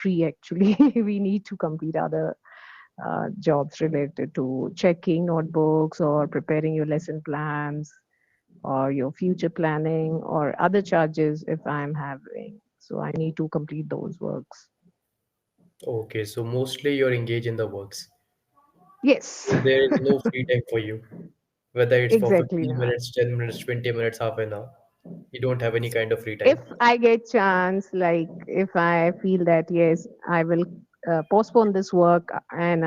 pre actually. We need to complete other jobs related to checking notebooks or preparing your lesson plans or your future planning or other charges if I'm having. So I need to complete those works. Okay, so mostly you're engaged in the works. Yes, So there is no free time for you, whether it's for exactly. 15 Now. minutes, 10 minutes, 20 minutes, half an hour. You don't have any kind of free If time. I get chance, like if I feel that yes, I will postpone this work and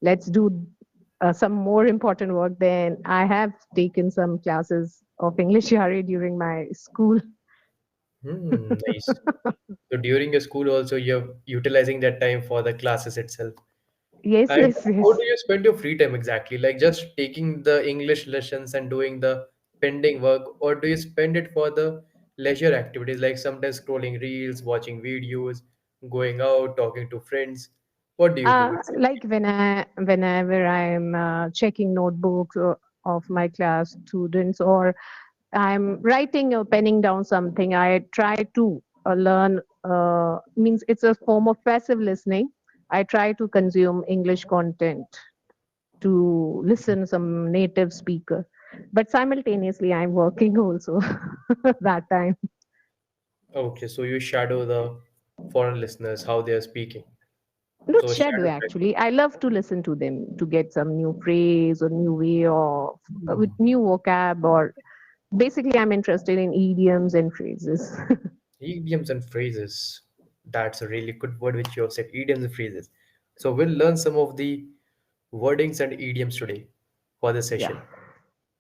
let's do some more important work, then I have taken some classes of English during my school. Nice. So during your school also you're utilizing that time for the classes itself. Yes, And yes, how do yes. you spend your free time exactly? Like just taking the English lessons and doing the pending work, or do you spend it for the leisure activities like sometimes scrolling reels, watching videos, going out, talking to friends? What do you do Like exactly? whenever I'm checking notebooks of my class students, or I'm writing or penning down something, I try to learn. Means it's a form of passive listening. I try to consume English content to listen some native speaker, but simultaneously I'm working also that time. Okay, so you shadow the foreign listeners, how they are speaking. Not So shadow shadow training. actually. I love to listen to them to get some new phrase or new way of with Hmm. new vocab or basically I'm interested in idioms and phrases. Idioms and phrases. That's a really good word which you have said. Idioms and phrases. So we'll learn some of the wordings and idioms today for this Yeah. session.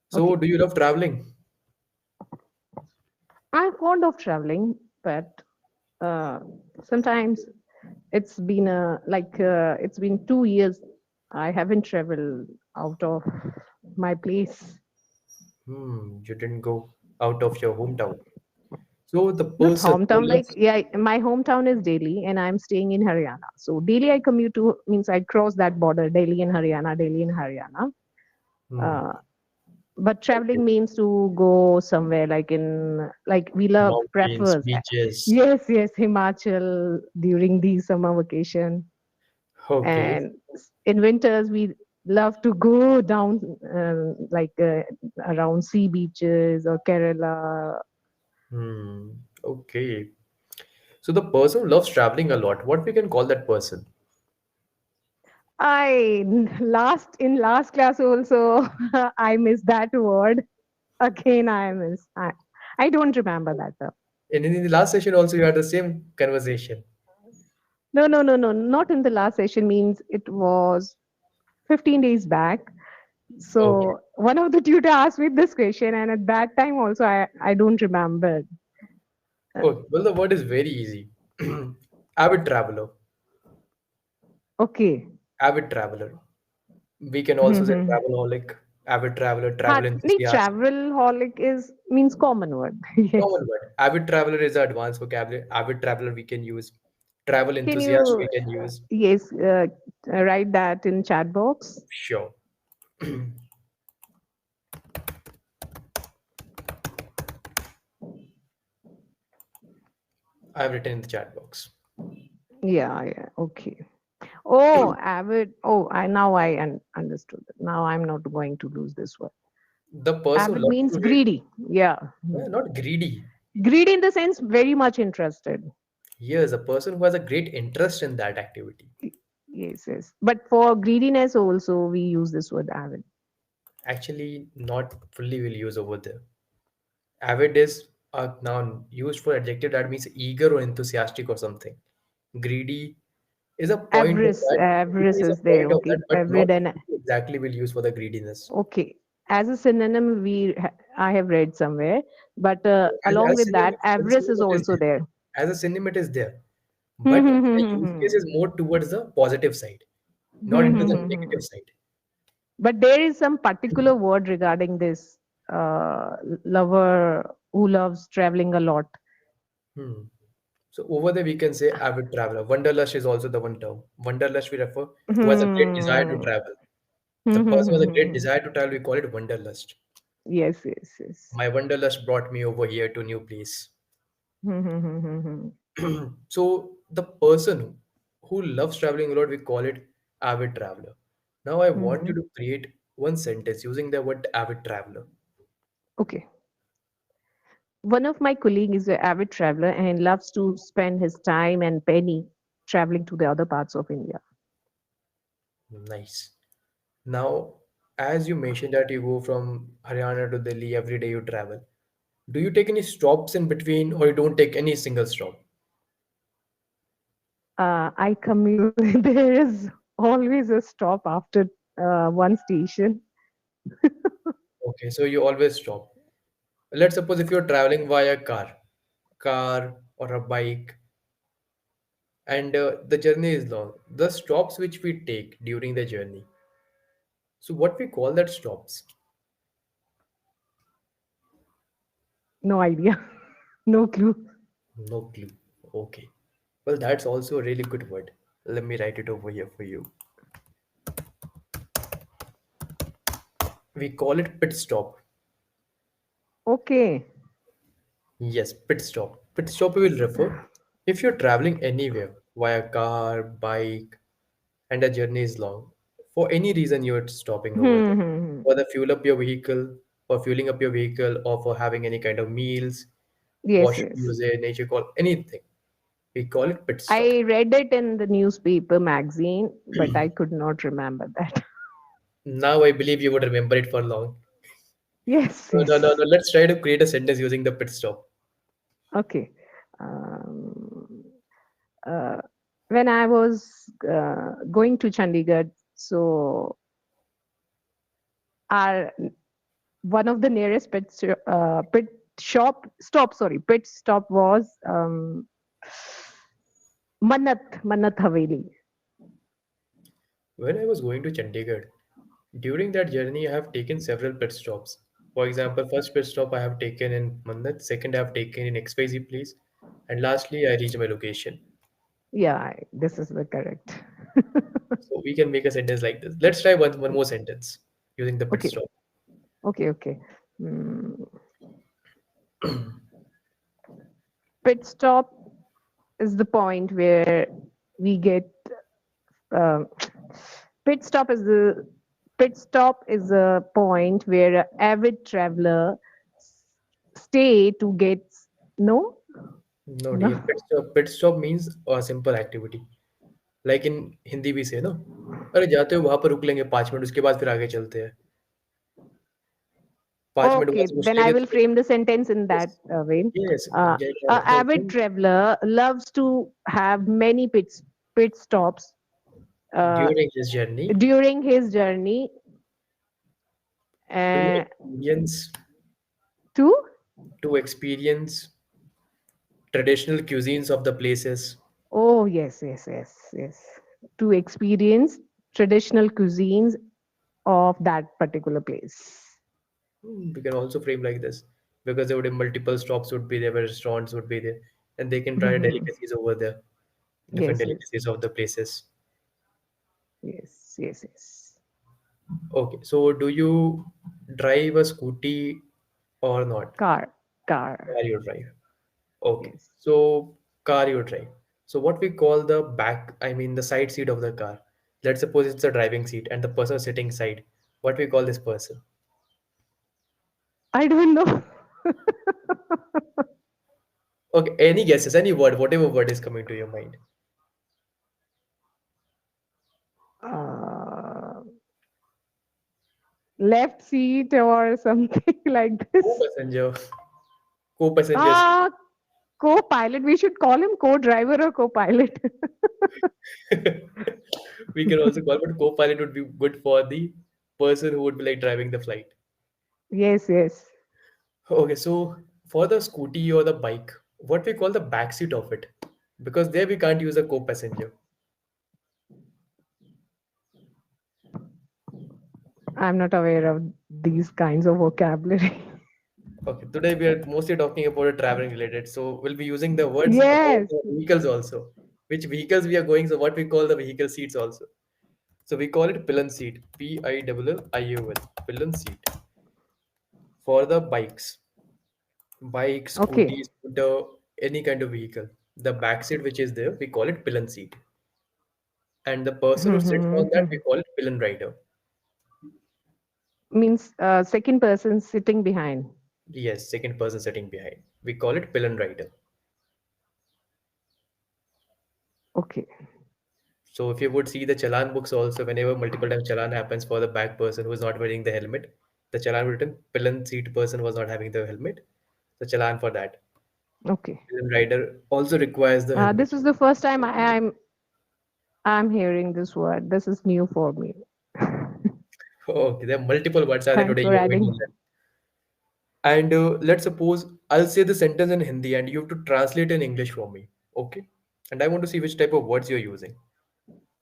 So Okay. do you love traveling? I'm fond of traveling, but uh, sometimes it's been 2 years I haven't traveled out of my place. You didn't go out of your hometown. So the Not person who hometown, like loves, yeah, my hometown is Delhi and I'm staying in Haryana. So daily I commute to means I cross that border, Delhi and Haryana, Delhi and Haryana. hmm, Uh, but okay, traveling means to go somewhere like in like we love mountains, prefers. beaches. Yes, yes, Himachal during the summer vacation. Okay. And in winters we love to go down around sea beaches or Kerala. Hmm. Okay. So the person who loves traveling a lot, what we can call that person? I last class also I missed that word again. I don't remember that term. And in the last session also you had the same conversation. No, not in the last session. Means it was 15 days back. Okay. So one of the tutor asked me this question, and at that time also I don't remember. Uh, Oh, well, the word is very easy. Avid traveler. okay. Avid traveler. We can also say travelaholic, avid traveler, travel Hardly enthusiast. travel holic is means common word. Yes. Common word. Avid traveler is the advanced vocabulary. Avid traveler we can use. Travel Can enthusiast you we can use. yes write that in chat box? Sure. I've written in the chat box. Yeah, yeah. Okay. Oh, avid. Oh, I now understood. Now I'm not going to lose this word. The person who Avid loves means to read, greedy. Yeah. not greedy. Greedy in the sense very much interested. Yes, a person who has a great interest in that activity. Yes, yes. But for greediness also we use this word avid. Actually, not fully will use over there. Avid is a noun used for adjective that means eager or enthusiastic or something. Greedy is a point of that. Greedy Avarice is a is there. point of Okay. that, but not Avid and exactly will use for the greediness. okay. As a synonym, I have read somewhere, but along As a with synonym, that, avarice is it is also there. there. As a synonym, it is there. But the use case is more towards the positive side, not into the negative side. But there is some particular word regarding this lover who loves traveling a lot. Hmm. So over there we can say avid traveler. Wanderlust is also the one term. Wanderlust we refer who has a great desire to Hmm. travel. The person who has a great desire to travel, we call it wanderlust. Yes, yes, yes. My wanderlust brought me over here to new place. So the person who loves traveling a lot, we call it avid traveler. Now I want you Hmm. to create one sentence using the word avid traveler. Okay. One of my colleagues is an avid traveler and loves to spend his time and penny traveling to the other parts of India. Nice. Now, as you mentioned that you go from Haryana to Delhi every day you travel, do you take any stops in between or you don't take any single stop? I commute. There is always a stop after one station. Okay, so you always stop. Let's suppose if you're traveling via car or a bike, and the journey is long, the stops which we take during the journey. So what we call that stops? No idea. No clue. No clue. Okay. Well, that's also a really good word. Let me write it over here for you. We call it pit stop. Okay. Yes, pit stop. Pit stop we will refer if you're traveling anywhere via car, bike, and the journey is long. For any reason you're stopping over there. Hmm. For the fuel up your vehicle, for fueling up your vehicle, or for having any kind of meals, Yes, washroom yes. usage, nature call, anything. We call it pit stop. I read it in the newspaper magazine, but I could not remember that. Now I believe you would remember it for long. Yes, No, no, no, yes. no. Let's try to create a sentence using the pit stop. Okay. Um, uh, when I was going to Chandigarh, so our one of the nearest pit shop stop, sorry, pit stop was Mannat Haveli. When I was going to Chandigarh, during that journey, I have taken several pit stops. For example, first pit stop I have taken in Mannat, second I have taken in XYZ place, and lastly I reached my location. Yeah, this is the correct. So we can make a sentence like this. Let's try one more sentence using the pit Okay, stop. okay. Mm, pit stop is the point where we get um pit stop is the pit stop is a point where an avid traveler stay to get no No, no. dear. Pit stop means a simple activity. Like in Hindi भी से ना अरे जाते हो वहां पर रुक लेंगे 5 मिनट उसके बाद फिर आगे चलते हैं 5 मिनट Okay, वहां से then I रुकेंगे will तो frame the sentence in yes that way. Yes A avid then traveler loves to have many pit stops uh, during his journey during his journey to uh, experience to to experience traditional cuisines of the places. oh yes, to experience traditional cuisines of that particular place. We can also frame like this because there would be multiple stops would be there, where restaurants would be there, and they can try Mhm. delicacies over there, different Yes. delicacies of the places. Yes. Okay, so do you drive a scooty or not? Car. Car you drive. Okay, Yes. so car you drive. So what we call the back, I mean the side seat of the car. Let's suppose it's a driving seat and the person sitting side. What we call this person? I don't know. Okay, any guesses, any word, whatever word is coming to your mind. uh, Left seat or something like this. Co-passenger, co-passenger seat. Ah, co-pilot. We should call him co-driver or co-pilot. We can also call, but co-pilot would be good for the person who would be like driving the flight. Yes. Okay, so for the scooty or the bike, what we call the back seat of it, because there we can't use a co-passenger. I'm not aware of these kinds of vocabulary. Okay, today we are mostly talking about a traveling related, so we'll be using the words about Yes. the vehicles also. Which vehicles we are going, so what we call the vehicle seats also. So we call it pillion seat, Pillion, pillion seat for the bikes, bike, Okay. scooty, scooter, any kind of vehicle. The back seat which is there, we call it pillion seat. And the person who sits on that, we call it pillion rider. Means second person sitting behind. Yes, second person sitting behind. We call it pillion rider. Okay. So if you would see the challan books also, whenever multiple times challan happens for the back person who is not wearing the helmet, the challan written pillion seat person was not having the helmet. The challan for that. Okay. Pillion rider also requires the helmet. This is the first time I'm hearing this word. This is new for me. Okay, there are multiple words are there Thanks today for you are going to adding. learn. And let's suppose I'll say the sentence in Hindi and you have to translate in English for me. Okay? And I want to see which type of words you're using.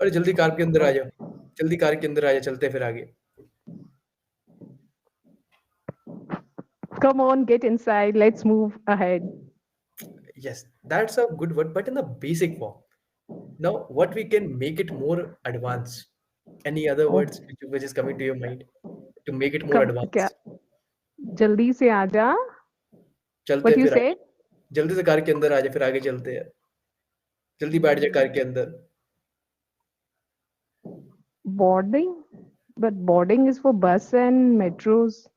अरे जल्दी car के अंदर आ जा, Okay. जल्दी car के अंदर आ जा, चलते हैं फिर आगे. Come on, get inside. Let's move ahead. Yes, that's a good word, but in the basic form. Now, what we can make it more advanced? Any other Oh, words which is coming to your mind to make it more come. क्या advanced? जल्दी से आजा. चलते What हैं you फिर say? आगे. जल्दी से कार के अंदर आ जा, फिर आगे चलते हैं. जल्दी बैठ जा कार के अंदर. Boarding, but boarding is for bus and metros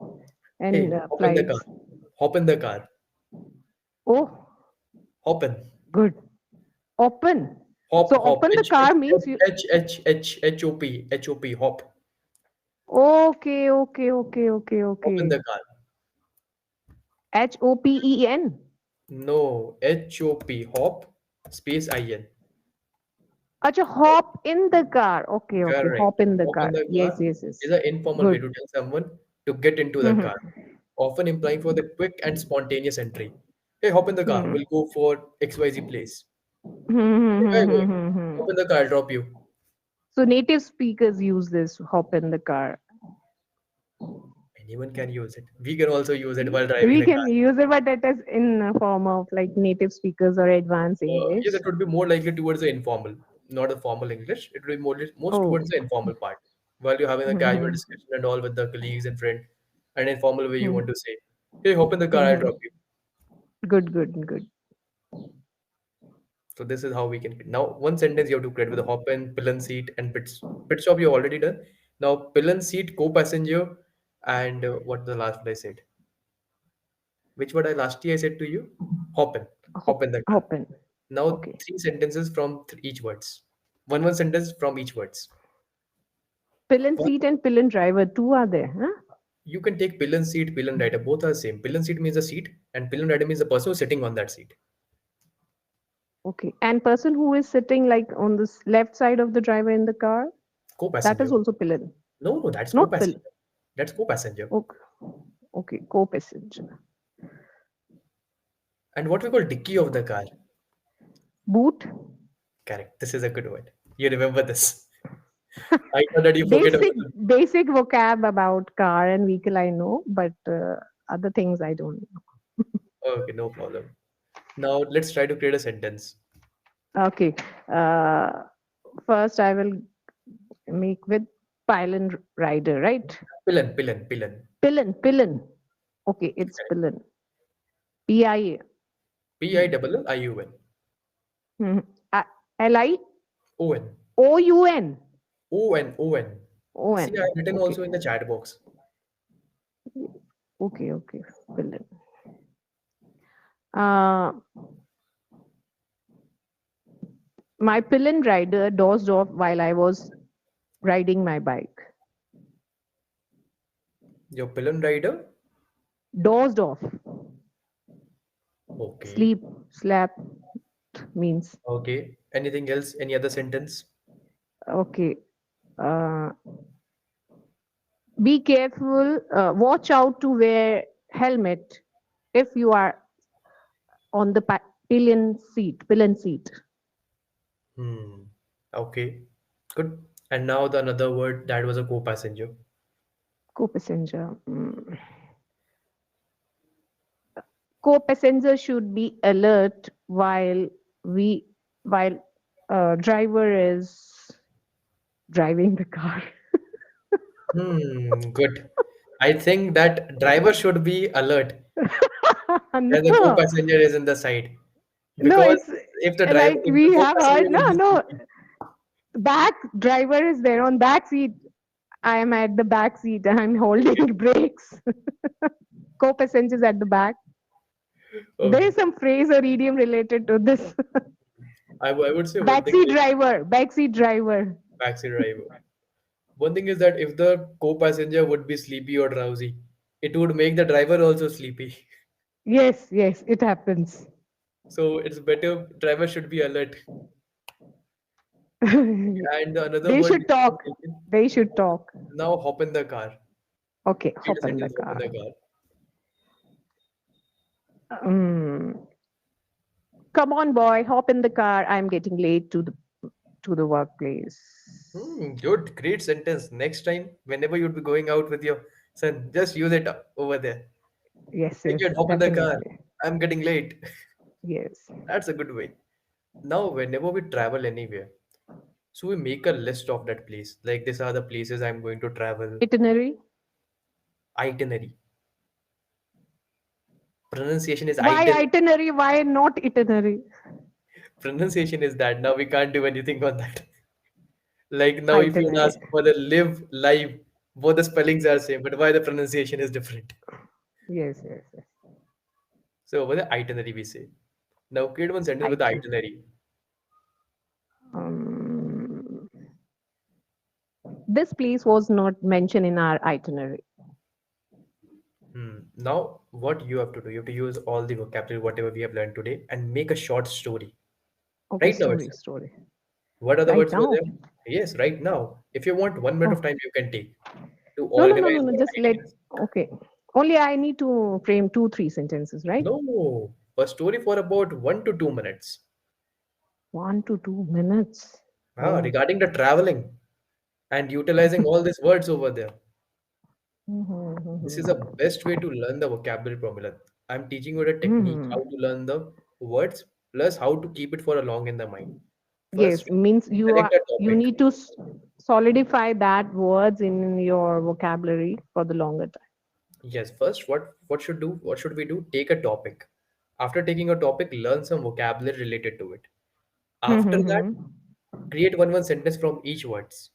and Hey, hop in the car. flights. Hop in the car. Oh, Hop in. good. Open. Hop, So hop. open the car means you. Hop. Hop. Okay, okay, okay, okay, Hop in okay. the car. HOPEN. No, Hop. Hop. Space in. Acha, hop in the car. Okay, okay. Correct. Hop in the Hop in car. the Yes, car yes, is yes. an informal way Good. to tell someone to get into the car, Hmm. often implying for the quick and spontaneous entry. Hey, hop in the car. Hmm. We'll go for XYZ place. Hmm. Hmm. Hey, where are Hmm. you going? Hmm. Hmm. Hmm. Hop in the car. I'll drop you. So native speakers use this hop in the ar. Anyone can use it. We can also use it while driving We the car. can use it, but it is in a form of like native speakers or advanced Yeah, English. that would be more likely towards the informal, not the formal English. It would be most Oh. towards the informal part. While you're having a Hmm. casual Hmm. discussion and all with the colleagues and friend, an informal way you Hmm. want to say, "Hey, hop in the car. Hmm. I'll Hmm. drop you." Good, good, good. So this is how we can. Now, one sentence you have to create with a hop in, pillion seat, and pit stop. You already done. Now, pillion seat, co-passenger, and what the last word I said? Which word I last year I said to you? Hop in, hop Hop, in the car. hop in. Now, Okay. three sentences from each words. One sentence from each words. Pillion One, seat and pillion driver, two are there, huh? you can take pillion seat, pillion rider. Both are the same. Pillion seat means a seat, and pillion rider means the person who's sitting on that seat. Okay. And person who is sitting like on the left side of the driver in the car, that is Co-passenger. also pillion, No, that's not pillion. co-passenger. That's co-passenger. Okay. Okay. Co-passenger. And what we call dicky of the car. Boot. Correct. This is a good word. You remember this. I thought that you forget about Basic basic vocab about car and vehicle I know, but other things I don't know. Okay, no problem. Now let's try to create a sentence. Okay. Uh, First I will make with pillion rider, right? Pillion. Pillion, pillion. Okay, it's Correct. pillion. PIA. Pillion. Hmm. Li On. OUN. On. See, ON. I've written Okay. also in the chat box. Okay, okay. Pillion. Uh, my pillion rider dozed off while I was riding my bike. Your pillion rider. Dozed off. Okay. Sleep, slap means. Okay. Anything else? Any other sentence? Okay. Uh, be careful. Watch out to wear helmet if you are on the pillion seat. Pillion seat. Hmm. Okay. Good. And now the another word that was a co-passenger. Co-passenger. Co-passenger should be alert we while driver is driving the car. Good. I think that driver should be alert that the No, co-passenger is in the side no, because it's if the driver, Like if the we have co-passenger heard, would no, be no, sleepy. back driver is there on back seat. I am at the back seat. I'm holding Okay. brakes. Co-passengers at the back. There Okay. is some phrase or idiom related to this. I would say one thing Backseat like driver, backseat driver. backseat driver. One thing is that if the co-passenger would be sleepy or drowsy, it would make the driver also sleepy. Yes, yes, it happens. So it's better driver should be alert. And another They word should which you have talk. taken, They should talk. now hop in the car. Okay, Read a hop in the sentence, hop in car. the car. Mm. Come on, boy, hop in the car. I'm getting late to the workplace. Good, great sentence. Next time, whenever you'd be going out with your son, just use it over there. Yes, Hey yes, kid, hop in the car. definitely. I'm getting late. Yes. That's a good way. Now, whenever we travel anywhere, so we make a list of that place. Like these are the places I'm going to travel. Itinerary. Itinerary. Pronunciation is Why itinerary. itinerary? Why not itinerary? Pronunciation is that. Now we can't do anything on that. Like now, if you Itinerary. ask for the live, live, both the spellings are same, but why the pronunciation is different? Yes, yes, yes. So over the itinerary we say. Now create one sentence with the Itinerary. itinerary. Um, this place was not mentioned in our itinerary. Now what you have to do, you have to use all the vocabulary, whatever we have learned today, and make a short story. Okay, Right now story, itself. story. What other Right words were now. there? Yes, right now. If you want 1 minute of Oh, time, you can take to no, no, no, no, organize no. your Just let. ideas. Okay. Only I need to frame two, three sentences, right? No, a story for about 1 to 2 minutes. 1 to 2 minutes. Oh. Regarding the traveling and utilizing all these words over there. This is the Mhm. best way to learn the vocabulary formula. I'm teaching you the technique, how Mhm. to learn the words, plus how to keep it for a long in the mind. First, Yes, means select a you topic. need to solidify that words in your vocabulary for the longer time. Yes, first, what should do? What should we do? Take a topic. After taking a topic, learn some vocabulary related to it. After that, Mhm. create one sentence from each words.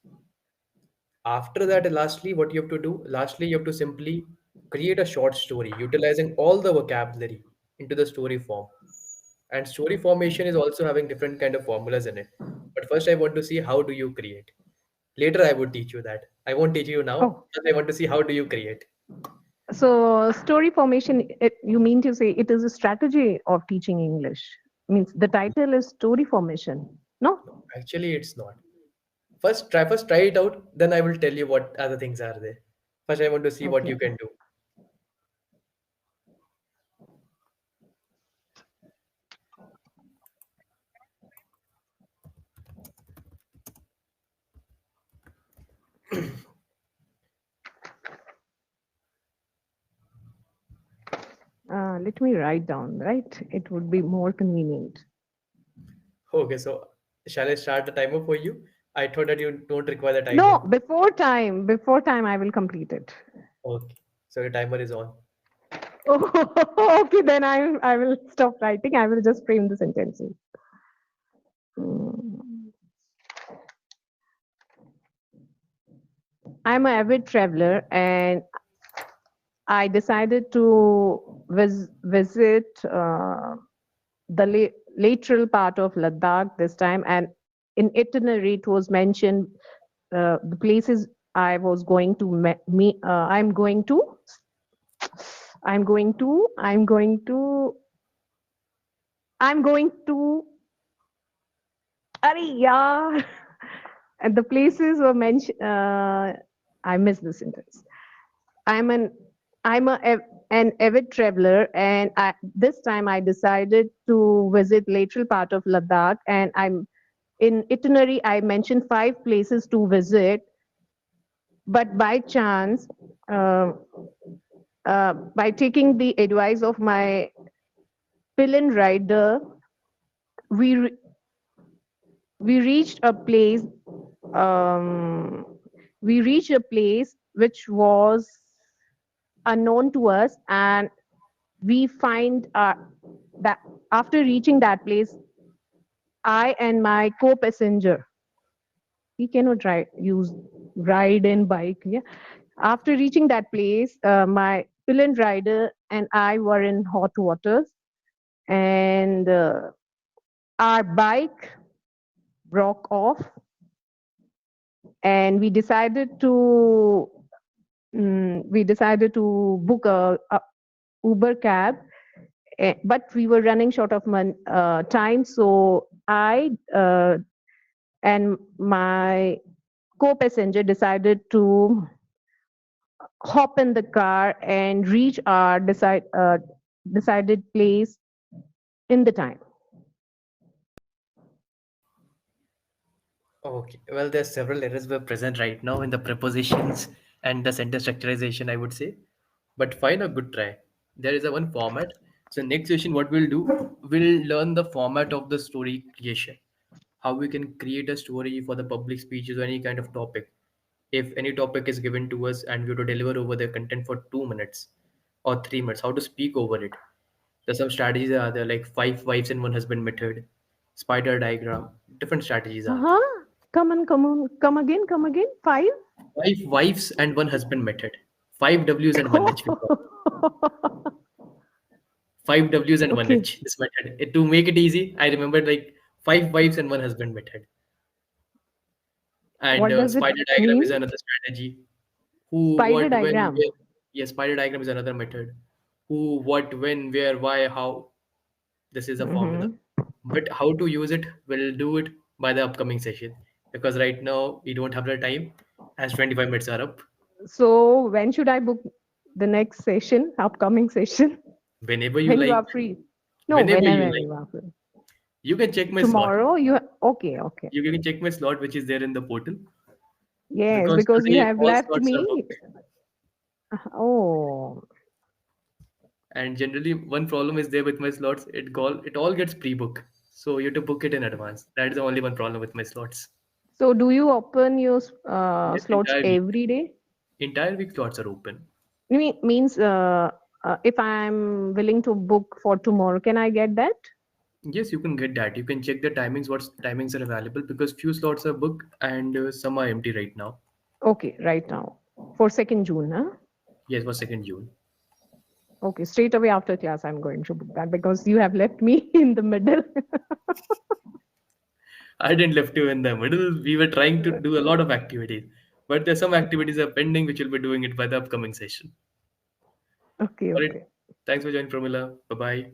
After that, lastly, what you have to do? Lastly, you have to simply create a short story, utilizing all the vocabulary into the story form. And story formation is also having different kind of formulas in it. But first, I want to see how do you create. Later, I would teach you that. I won't teach you now. Oh, But I want to see how do you create. so story formation, you mean to say it is a strategy of teaching English? Means the title is story formation. No? No, actually, it's not. First try it out. Then I will tell you what other things are there. First, I want to see what Okay. you can do. Let me write down, right? It would be more convenient. Okay, so shall I start the timer for you? I thought that you don't require the No, timer. before time, I will complete it. Okay, so your timer is on. Oh, okay, then I will stop writing. I will just frame the sentences. Mm. I'm an avid traveler, and I decided to visit the lateral part of Ladakh this time. And in itinerary, it was mentioned the places I was going to I'm going to Arey yaar. And the places were mentioned. I missed the sentence. I'm an an avid traveler, and this time I decided to visit lateral part of Ladakh. And I'm in itinerary. I mentioned 5 places to visit, but by chance, uh, by taking the advice of my pillion rider, we re- we reached a place. Um, we reached a place which was unknown to us, and we find that after reaching that place, I and my co-passenger, we cannot ride and bike. Yeah. After reaching that place, my pillion rider and I were in hot waters, and our bike broke off, and we decided to book a Uber cab, but we were running short of time, so I and my co-passenger decided to hop in the car and reach our decided place in the time. Okay, well, there's several errors were present right now in the prepositions and the sentence structurization, I would say. But fine, a good try. There is a one format. So next session, what we'll do, we'll learn the format of the story creation. How we can create a story for the public speeches or any kind of topic. If any topic is given to us and we have to deliver over the content for 2 minutes or 3 minutes, how to speak over it. There's some strategies are there like five wives and one husband method, spider diagram, different strategies are there. Uh-huh. Come again. Five. Five wives and one husband method. Five W's and one H. We call five W's and one Okay. H. This method. To make it easy, I remember like five wives and one husband method. And What does it spider diagram is mean? another strategy. Who, Spider what, when, diagram. where. Yes, spider diagram is another method. Who, what, when, where, why, how. This is a formula. Hmm. But how to use it, we'll do it by the upcoming session. Because right now we don't have the time as 25 minutes are up. So when should I book the next session, upcoming session? Whenever you When you like, are free? No, whenever you whenever like. you are free. You can check my slot. Tomorrow, okay, okay. You can check my slot, which is there in the portal. Yes, Because because you today have all left slots are me. booked. Oh, And generally, one problem is there with my slots. It all gets pre-booked, so you have to book it in advance. That is the only one problem with my slots. so do you open your Yes, slots every day? entire week slots are open. Means if I'm willing to book for tomorrow, can I get that? Yes, you can get that. You can check the timings. What timings are available because few slots are booked and some are empty right now. Okay, right now for 2nd June, huh? Yes, for 2nd June. Okay, straight away after class, I'm going to book that because you have left me in the middle. I didn't left you in the middle. We were trying to do a lot of activities, but there's some activities are pending, which we'll be doing it by the upcoming session. Okay, All right. okay. Thanks for joining, Pramila. Bye bye.